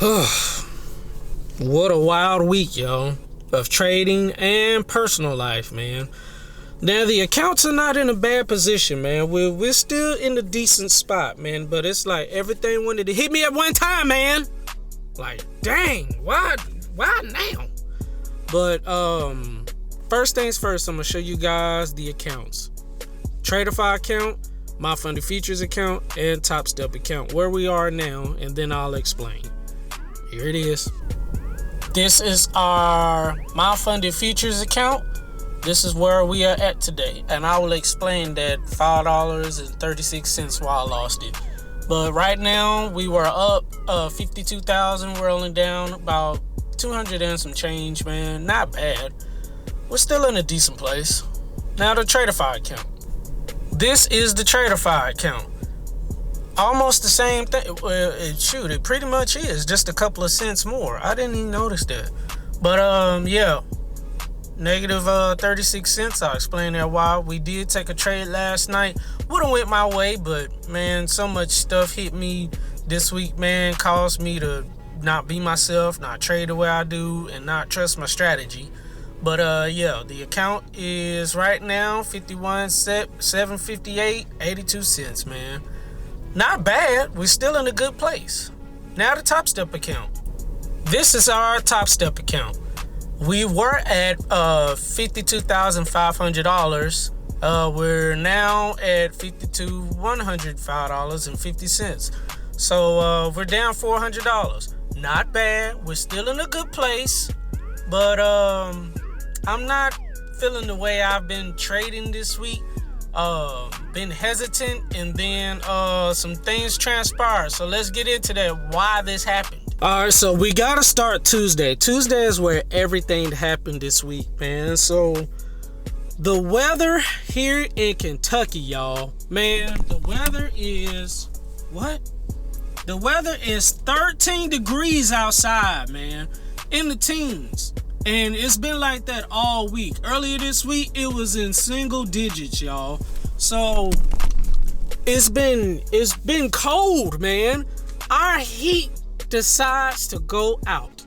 What a wild week, yo, of trading and personal life, man. Now, the accounts are not in a bad position, man. We're still in a decent spot, man. But it's like everything wanted to hit me at one time, man. Like, dang, why now? But first things first, I'm gonna show you guys the accounts. Tradeify account, My Funded Futures account, and Top Step account, where we are now, and then I'll explain. Here it is. This is our My Funded Futures account. This is where we are at today, and I will explain that $5.36 why I lost it. But right now we were up 52,000. We're only down about 200 and some change, man. Not bad. We're still in a decent place. Now the Tradeify account. This is the Tradeify account. Almost the same thing. Well, it pretty much is. Just a couple of cents more. I didn't even notice that. But yeah. Negative 36 cents. I'll explain that why. We did take a trade last night. Wouldn't went my way, but man, so much stuff hit me this week, man. Caused me to not be myself, not trade the way I do, and not trust my strategy. But yeah, the account is right now 758, 82 cents, man. Not bad. We're still in a good place. Now the Top Step account. This is our Top Step account. We were at $52,500. We're now at $52,105.50. So we're down $400. Not bad. We're still in a good place. But I'm not feeling the way I've been trading this week. Been hesitant, and then some things transpired. So let's get into that, why this happened. All right, so we got to start Tuesday. Tuesday is where everything happened this week, man. So the weather here in Kentucky, y'all, man, the weather is what? The weather is 13 degrees outside, man, in the teens. And it's been like that all week. Earlier this week, it was in single digits, y'all. So it's been cold, man. Our heat decides to go out.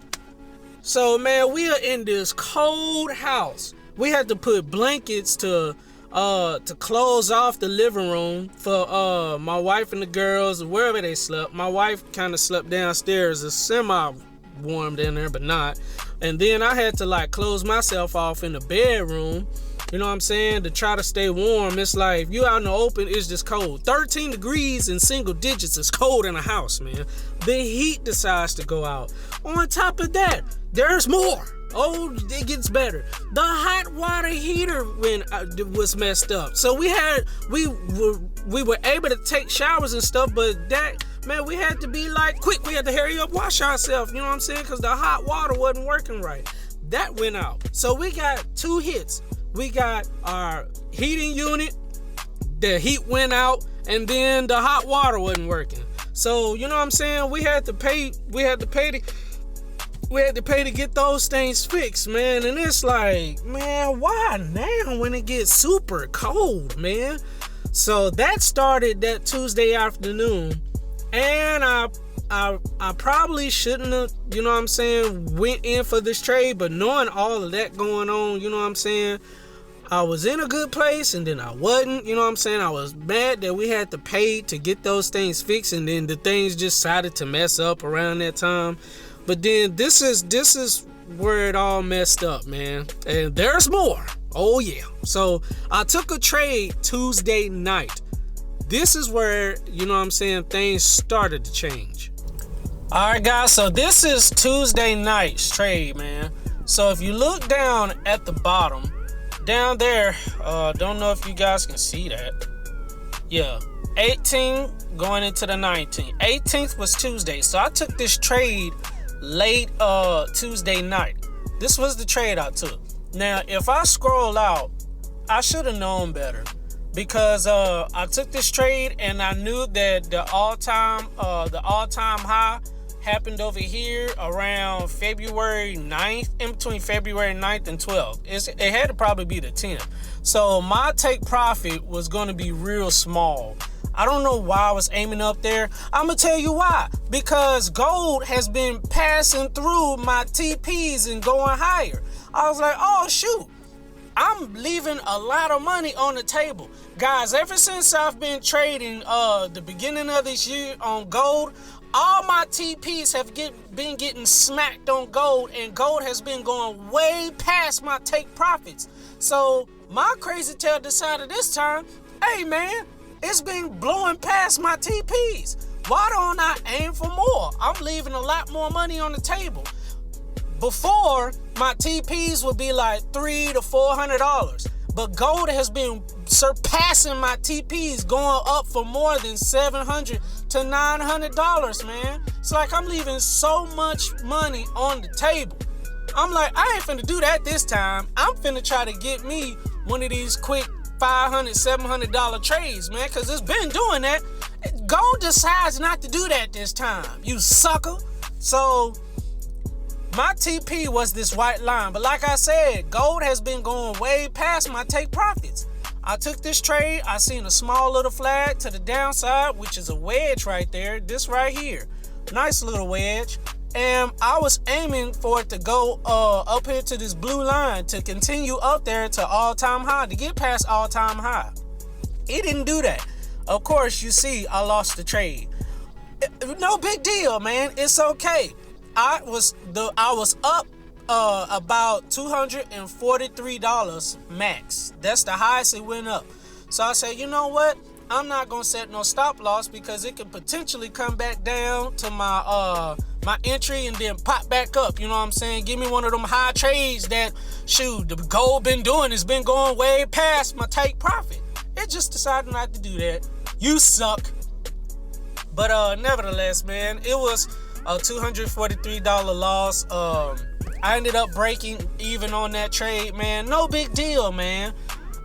So, man, we are in this cold house. We had to put blankets to close off the living room for my wife and the girls, wherever they slept. My wife kind of slept downstairs. It's semi-warmed in there, but not. And then I had to like close myself off in the bedroom, you know what I'm saying, to try to stay warm. It's like, if you out in the open, it's just cold. 13 degrees in single digits is cold in a house, man. The heat decides to go out. On top of that, there's more. Oh, it gets better. The hot water heater was messed up. So we were able to take showers and stuff, but that, man, we had to be like quick. We had to hurry up, wash ourselves, you know what I'm saying? Because the hot water wasn't working right. That went out. So we got two hits. We got our heating unit, the heat went out, and then the hot water wasn't working. So, you know what I'm saying? We had to pay to get those things fixed, man. And it's like, man, why now when it gets super cold, man? So that started that Tuesday afternoon. And I probably shouldn't have, you know what I'm saying, went in for this trade, but knowing all of that going on, you know what I'm saying, I was in a good place, and then I wasn't, you know what I'm saying. I was mad that we had to pay to get those things fixed, and then the things just decided to mess up around that time. But then this is where it all messed up, man. And there's more. Oh yeah. So I took a trade Tuesday night. This is where, you know what I'm saying, things started to change. All right, guys, so this is Tuesday night's trade, man. So if you look down at the bottom, down there, don't know if you guys can see that. Yeah, 18 going into the 19th. 18th was Tuesday, so I took this trade late Tuesday night. This was the trade I took. Now, if I scroll out, I should have known better. Because I took this trade and I knew that the all-time high happened over here around February 9th, in between February 9th and 12th. It had to probably be the 10th. So my take profit was going to be real small. I don't know why I was aiming up there. I'm going to tell you why. Because gold has been passing through my TPs and going higher. I was like, oh, shoot. I'm leaving a lot of money on the table. Guys, ever since I've been trading the beginning of this year on gold, all my TPs have been getting smacked on gold, and gold has been going way past my take profits. So my crazy tail decided this time, hey man, it's been blowing past my TPs. Why don't I aim for more? I'm leaving a lot more money on the table. Before, my TPs would be like $300 to $400, but gold has been surpassing my TPs, going up for more than $700 to $900, man. It's like I'm leaving so much money on the table. I'm like, I ain't finna do that this time. I'm finna try to get me one of these quick $500, $700 trades, man, because it's been doing that. Gold decides not to do that this time, you sucker. So my TP was this white line, but like I said, gold has been going way past my take profits. I took this trade, I seen a small little flag to the downside, which is a wedge right there, this right here. Nice little wedge. And I was aiming for it to go up here to this blue line, to continue up there to all-time high, to get past all-time high. It didn't do that. Of course, you see, I lost the trade. No big deal, man. It's okay. I was up about $243 max. That's the highest it went up. So I said, you know what? I'm not gonna set no stop loss because it could potentially come back down to my entry and then pop back up. You know what I'm saying? Give me one of them high trades that, shoot, the gold been doing. It's been going way past my take profit. It just decided not to do that. You suck. But nevertheless, man, it was a $243 loss. I ended up breaking even on that trade, man. No big deal, man.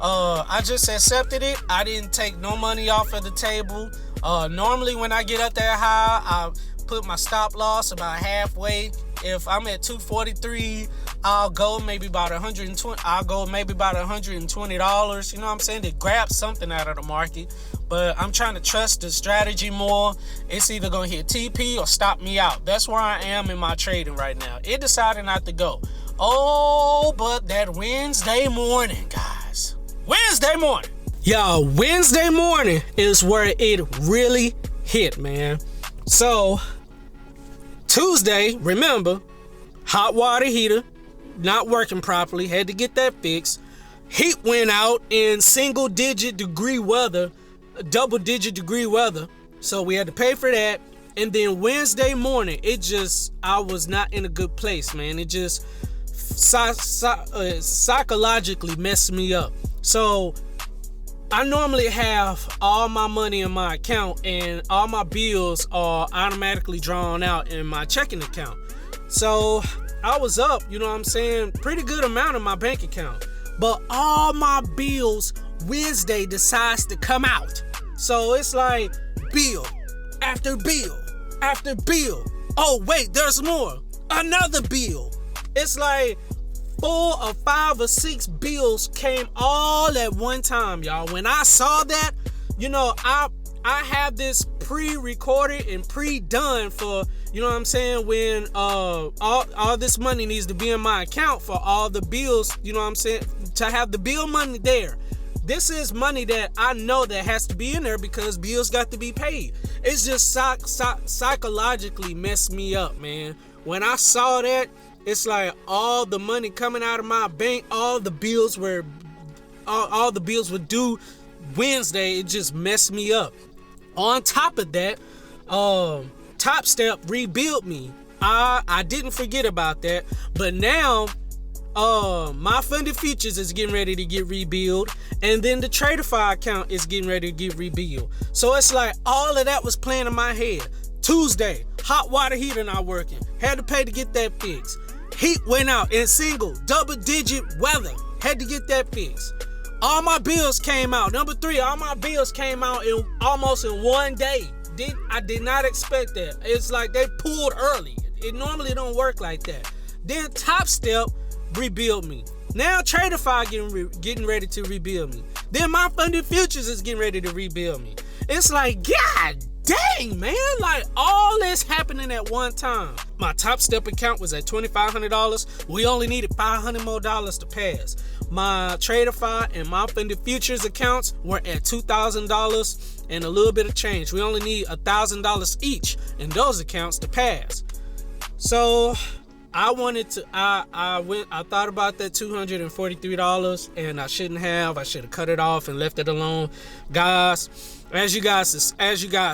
I just accepted it. I didn't take no money off of the table. Normally when I get up that high, I put my stop loss about halfway. If I'm at 243, I'll go maybe about $120. I'll go maybe about $120. You know what I'm saying? To grab something out of the market. But I'm trying to trust the strategy more. It's either gonna hit TP or stop me out. That's where I am in my trading right now. It decided not to go. Oh, but that Wednesday morning, guys. Wednesday morning. Y'all, Wednesday morning is where it really hit, man. So, Tuesday, remember, hot water heater not working properly. Had to get that fixed. Heat went out in double-digit degree weather. So we had to pay for that. And then Wednesday morning, I was not in a good place, man. It just psychologically messed me up. So I normally have all my money in my account and all my bills are automatically drawn out in my checking account. So I was up, you know what I'm saying, pretty good amount in my bank account. But all my bills Wednesday decides to come out. So it's like bill after bill after bill. Oh wait, there's more. Another bill. It's like 4 or 5 or 6 bills came all at one time, y'all. When I saw that, you know, I have this pre-recorded and pre-done for, you know what I'm saying, when all this money needs to be in my account for all the bills, you know what I'm saying, to have the bill money there. This is money that I know that has to be in there because bills got to be paid. It's just psychologically messed me up, man. When I saw that, it's like all the money coming out of my bank, all the bills were due Wednesday. It just messed me up. On top of that, Top Step rebuilt me. I didn't forget about that, but now my funded futures is getting ready to get rebuilt, and then the tradeify account is getting ready to get rebuilt. So it's like all of that was playing in my head. Tuesday, hot water heater not working. Had to pay to get that fixed. Heat went out in double-digit weather. Had to get that fixed. All my bills came out. Number 3, all my bills came out almost in one day. I did not expect that. It's like they pulled early. It normally don't work like that. Then Top Step rebuild me. Now tradeify getting ready to rebuild me. Then my funded futures is getting ready to rebuild me. It's like, God dang, man, like all this happening at one time. My Top Step account was at $2,500. We only needed $500 more to pass. My tradeify and my funded futures accounts were at $2,000 and a little bit of change. We only need $1,000 each in those accounts to pass. So I thought about that $243, and I shouldn't have. I should have cut it off and left it alone. Guys, as you guys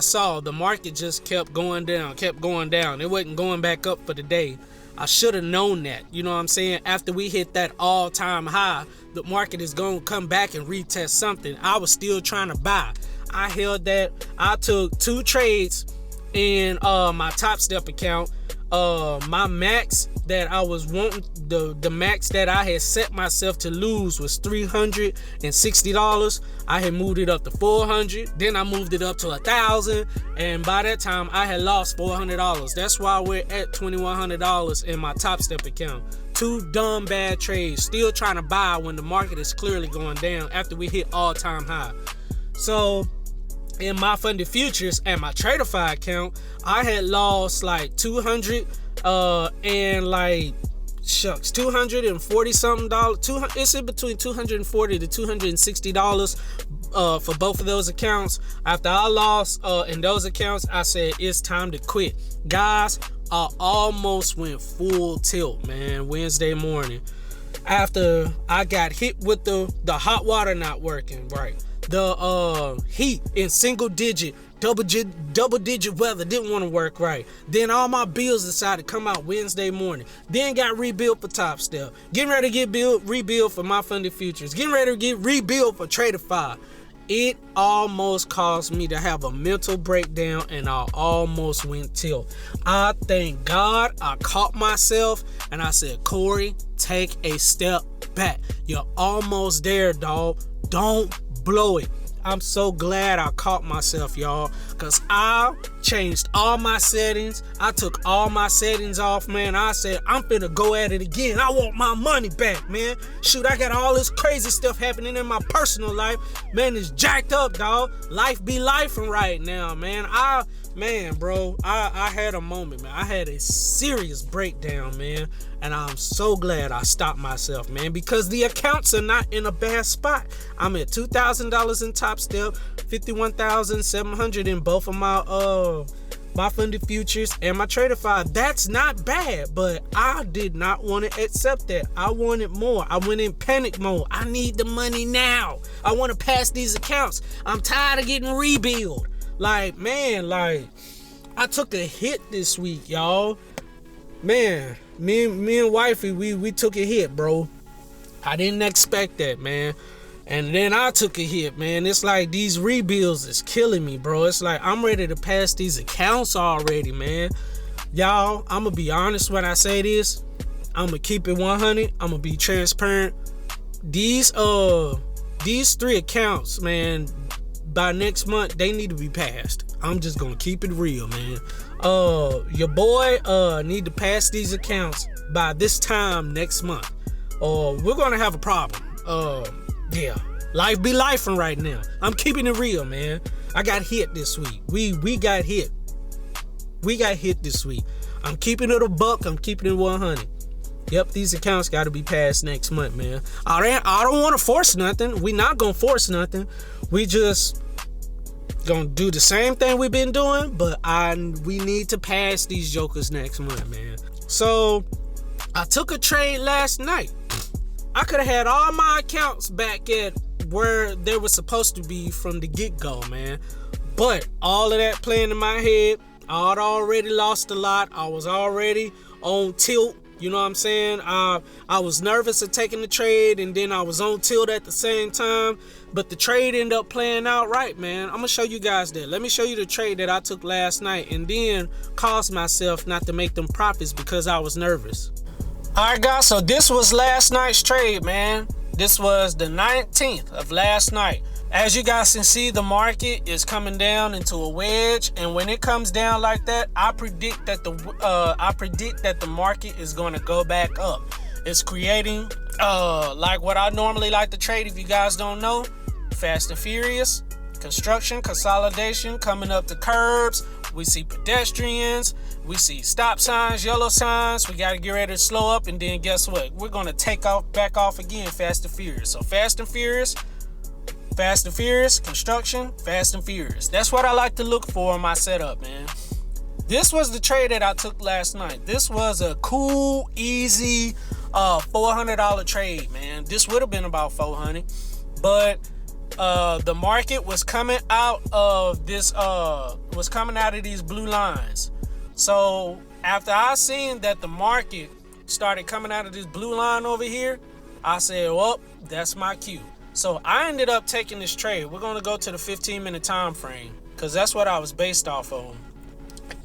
saw, the market just kept going down. It wasn't going back up for the day. I should have known that. You know what I'm saying? After we hit that all-time high, the market is going to come back and retest something. I was still trying to buy. I held that. I took 2 trades in my Top Step account. My max that I was wanting, the max that I had set myself to lose was $360. I had moved it up to $400. Then I moved it up to $1,000, and by that time I had lost $400. That's why we're at $2,100 in my Top Step account. 2 dumb bad trades, still trying to buy when the market is clearly going down after we hit all-time high. So in my funded futures and my tradeify account, I had lost like $200 and like $240 something dollars. It's in between $240 to $260 for both of those accounts. After I lost in those accounts, I said it's time to quit. Guys, I almost went full tilt, man, Wednesday morning after I got hit with the hot water not working right. The heat in double digit weather didn't want to work right. Then all my bills decided to come out Wednesday morning. Then got rebuilt for Top Step. Getting ready to get rebuild for my funded futures. Getting ready to get rebuilt for tradeify. It almost caused me to have a mental breakdown, and I almost went tilt. I thank God I caught myself and I said, Corey, take a step back. You're almost there, dog. Don't blow it. I'm so glad I caught myself, y'all, because I changed all my settings. I took all my settings off, man. I said, I'm finna go at it again. I want my money back, man. Shoot, I got all this crazy stuff happening in my personal life. Man, it's jacked up, dog. Life be lifing right now, man. I had a moment, man. I had a serious breakdown, man. And I'm so glad I stopped myself, man, because the accounts are not in a bad spot. I'm at $2,000 in Top Step, $51,700 in both of my funded futures and my tradeify. That's not bad, but I did not want to accept that. I wanted more. I went in panic mode. I need the money now. I want to pass these accounts. I'm tired of getting rebuild. Like, man, like, I took a hit this week, y'all. Man, me and wifey, we took a hit, bro. I didn't expect that, man. And then I took a hit, man. It's like these rebuilds is killing me, bro. It's like I'm ready to pass these accounts already, man. Y'all, I'm gonna be honest when I say this. I'm gonna keep it 100. I'm gonna be transparent. These 3 accounts, man, by next month they need to be passed. I'm just gonna keep it real, man. Your boy need to pass these accounts by this time next month, or we're gonna have a problem. Yeah, life be lifing right now. I'm keeping it real, man. I got hit this week. We got hit. We got hit this week. I'm keeping it a buck. I'm keeping it 100. Yep, these accounts got to be passed next month, man. I don't want to force nothing. We not gonna force nothing. We just gonna do the same thing we've been doing, but we need to pass these jokers next month, man. So I took a trade last night. I could have had all my accounts back at where they were supposed to be from the get-go, man. But all of that playing in my head, I'd already lost a lot. I was already on tilt. You know what I'm saying? I was nervous of taking the trade, and then I was on tilt at the same time. But the trade ended up playing out right, man. I'm going to show you guys that. Let me show you the trade that I took last night, and then caused myself not to make them profits because I was nervous. Alright, guys, so this was last night's trade, man. This was the 19th of last night. As you guys can see, the market is coming down into a wedge, and when it comes down like that, I predict that the market is going to go back up. It's creating like what I normally like to trade. If you guys don't know, Fast and Furious. construction, consolidation coming up the curbs. We see pedestrians. We see stop signs, yellow signs. We got to get ready to slow up. And then guess what? We're going to back off again, Fast and Furious. So Fast and Furious, construction, Fast and Furious. That's what I like to look for in my setup, man. This was the trade that I took last night. This was a cool, easy $400 trade, man. This would have been about $400, but the market was coming out of these blue lines. So after I seen that the market started coming out of this blue line over here, I said, well, that's my cue. So I ended up taking this trade. We're going to go to the 15-minute time frame because that's what I was based off of.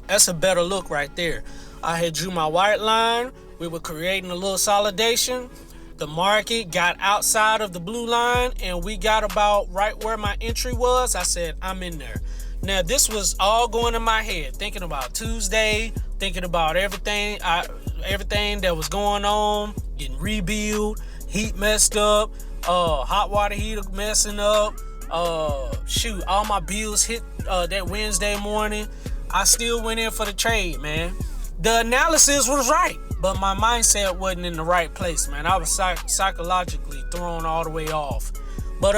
That's a better look right there. I had drew my white line. We were creating a little solidation. The market got outside of the blue line and we got about right where my entry was. I said, I'm in there. Now, this was all going in my head, thinking about Tuesday, thinking about everything that was going on, getting rebuild, heat messed up, hot water heater messing up. All my bills hit that Wednesday morning. I still went in for the trade, man. The analysis was right, but my mindset wasn't in the right place, man. I was psychologically thrown all the way off. But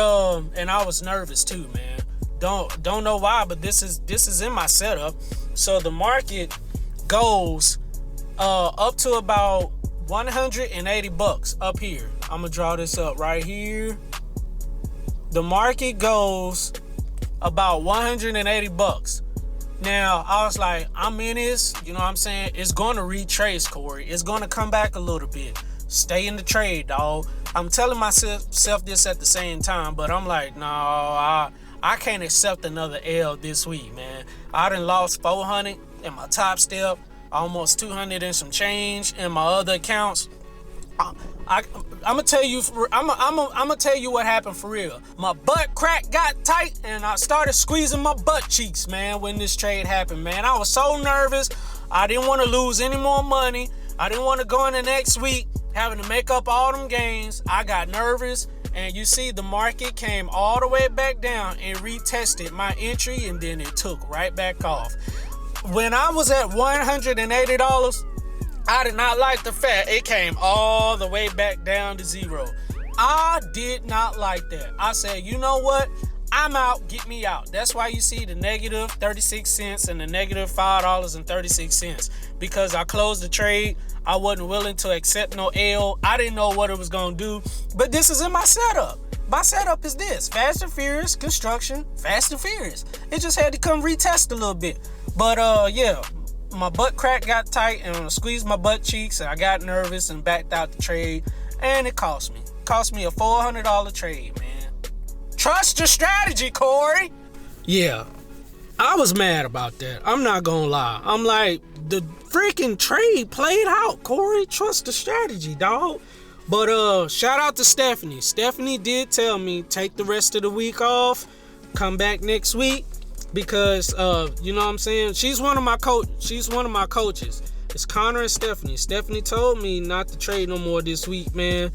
and I was nervous too, man. Don't know why, but this is in my setup. So the market goes up to about $180 up here. I'm gonna draw this up right here. The market goes about $180. Now, I was like, I'm in this, you know what I'm saying? It's going to retrace, Corey. It's going to come back a little bit. Stay in the trade, dog. I'm telling myself this at the same time, but I'm like, no, I can't accept another L this week, man. I done lost 400 in my top step, almost 200 and some change in my other accounts. I'm gonna tell you. I'm gonna tell you what happened for real. My butt crack got tight, and I started squeezing my butt cheeks, man. When this trade happened, man, I was so nervous. I didn't want to lose any more money. I didn't want to go in the next week having to make up all them gains. I got nervous, and you see, the market came all the way back down and retested my entry, and then it took right back off. When I was at $180. I did not like the fact it came all the way back down to zero. I did not like that. I said, you know what? I'm out. Get me out. That's why you see the negative 36 cents and the negative $5.36. Because I closed the trade. I wasn't willing to accept no L. I didn't know what it was going to do. But this is in my setup. My setup is this. Fast and Furious, construction, Fast and Furious. It just had to come retest a little bit. But yeah. My butt crack got tight and I squeezed my butt cheeks and I got nervous and backed out the trade, and it cost me a $400 trade, man. Trust your strategy, Corey. Yeah, I was mad about that. I'm not gonna lie. I'm like, the freaking trade played out, Corey. Trust the strategy, dog. But shout out to Stephanie. Stephanie did tell me take the rest of the week off, come back next week. Because you know what I'm saying, she's one of my coaches. It's Connor and Stephanie. Stephanie told me not to trade no more this week, man.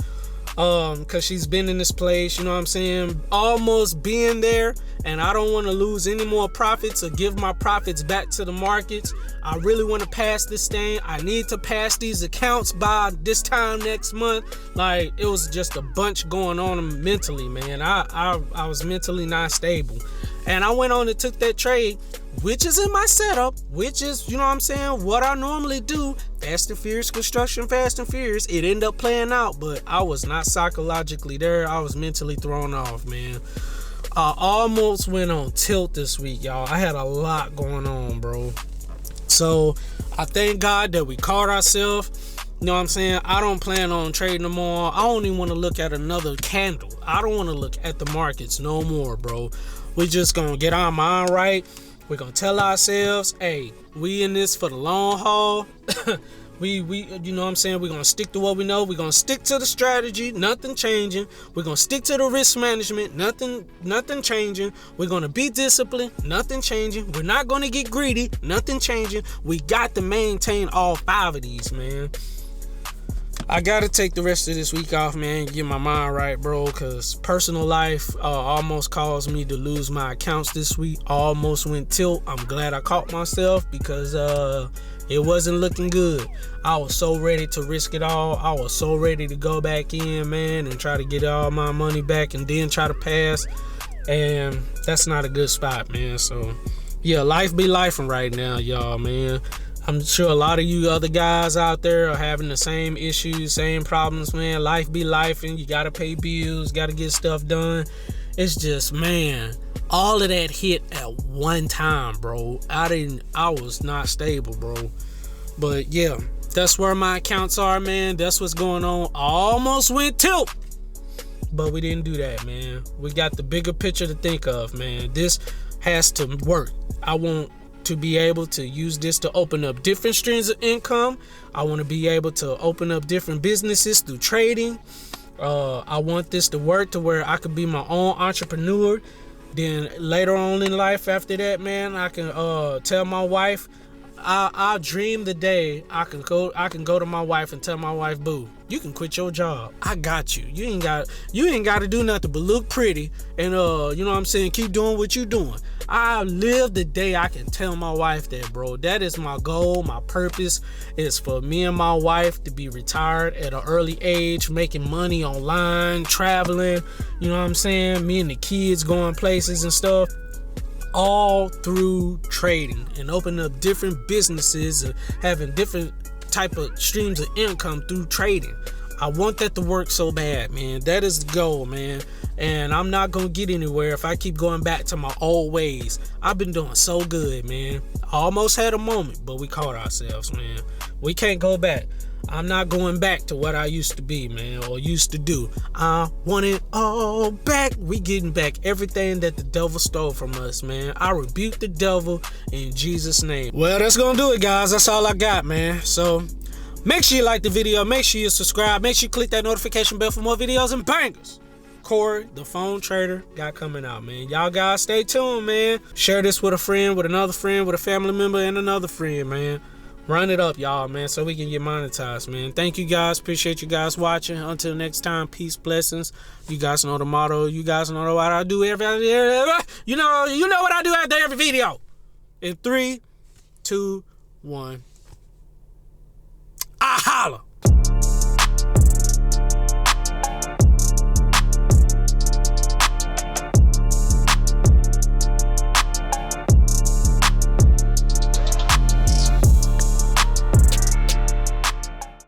Because she's been in this place, you know what I'm saying, almost being there, and I don't want to lose any more profits or give my profits back to the markets. I really want to pass this thing. I need to pass these accounts by this time next month. Like, it was just a bunch going on mentally, man. I was mentally not stable. And I went on and took that trade, which is in my setup, which is, you know what I'm saying, what I normally do. Fast and Furious construction, Fast and Furious. It ended up playing out, but I was not psychologically there. I was mentally thrown off, man. I almost went on tilt this week, y'all. I had a lot going on, bro. So I thank God that we caught ourselves. You know what I'm saying? I don't plan on trading no more. I don't even want to look at another candle. I don't want to look at the markets no more, bro. We just gonna get our mind right. We're gonna tell ourselves, hey, we in this for the long haul. we you know what I'm saying, we're gonna stick to what we know. We're gonna stick to the strategy, nothing changing. We're gonna stick to the risk management, nothing changing. We're gonna be disciplined, nothing changing. We're not gonna get greedy, nothing changing. We got to maintain all 5 of these, man. I gotta take the rest of this week off, man, get my mind right, bro, because personal life almost caused me to lose my accounts this week. Almost went tilt. I'm glad I caught myself because it wasn't looking good. I was so ready to risk it all. I was so ready to go back in, man, and try to get all my money back and then try to pass. And that's not a good spot, man. So, yeah, life be lifing right now, y'all, man. I'm sure a lot of you other guys out there are having the same issues, same problems, man. Life be lifing. You gotta pay bills, gotta get stuff done. It's just, man, all of that hit at one time, bro. I was not stable, bro. But yeah, that's where my accounts are, man. That's what's going on. Almost went tilt, but we didn't do that, man. We got the bigger picture to think of, man. This has to work. I want to be able to use this to open up different streams of income. I want to be able to open up different businesses through trading. I want this to work to where I could be my own entrepreneur. Then later on in life, after that, man, I can tell my wife. I dream the day I can go to my wife and tell my wife, boo, you can quit your job. I got you. You ain't got to do nothing but look pretty and you know what I'm saying, keep doing what you doing. I live the day I can tell my wife that, bro. That is my goal. My purpose is for me and my wife to be retired at an early age, making money online, traveling, you know what I'm saying? Me and the kids going places and stuff. All through trading and opening up different businesses and having different type of streams of income through trading. I want that to work so bad, man. That is the goal, man. And I'm not gonna get anywhere if I keep going back to my old ways. I've been doing so good, man. I almost had a moment, but we caught ourselves, man. We can't go back. I'm not going back to what I used to be, man, or used to do. I want it all back. We getting back everything that the devil stole from us, man. I rebuke the devil in Jesus' name. Well, that's gonna do it, guys. That's all I got, man. So make sure you like the video. Make sure you subscribe. Make sure you click that notification bell for more videos and bangers. Corey, the phone trader, got coming out, man. Y'all guys stay tuned, man. Share this with a friend, with another friend, with a family member, and another friend, man. Run it up, y'all, man, so we can get monetized, man. Thank you, guys. Appreciate you guys watching. Until next time, peace, blessings. You guys know the motto. You guys know what I do every you know what I do after every video. In 3, 2, 1.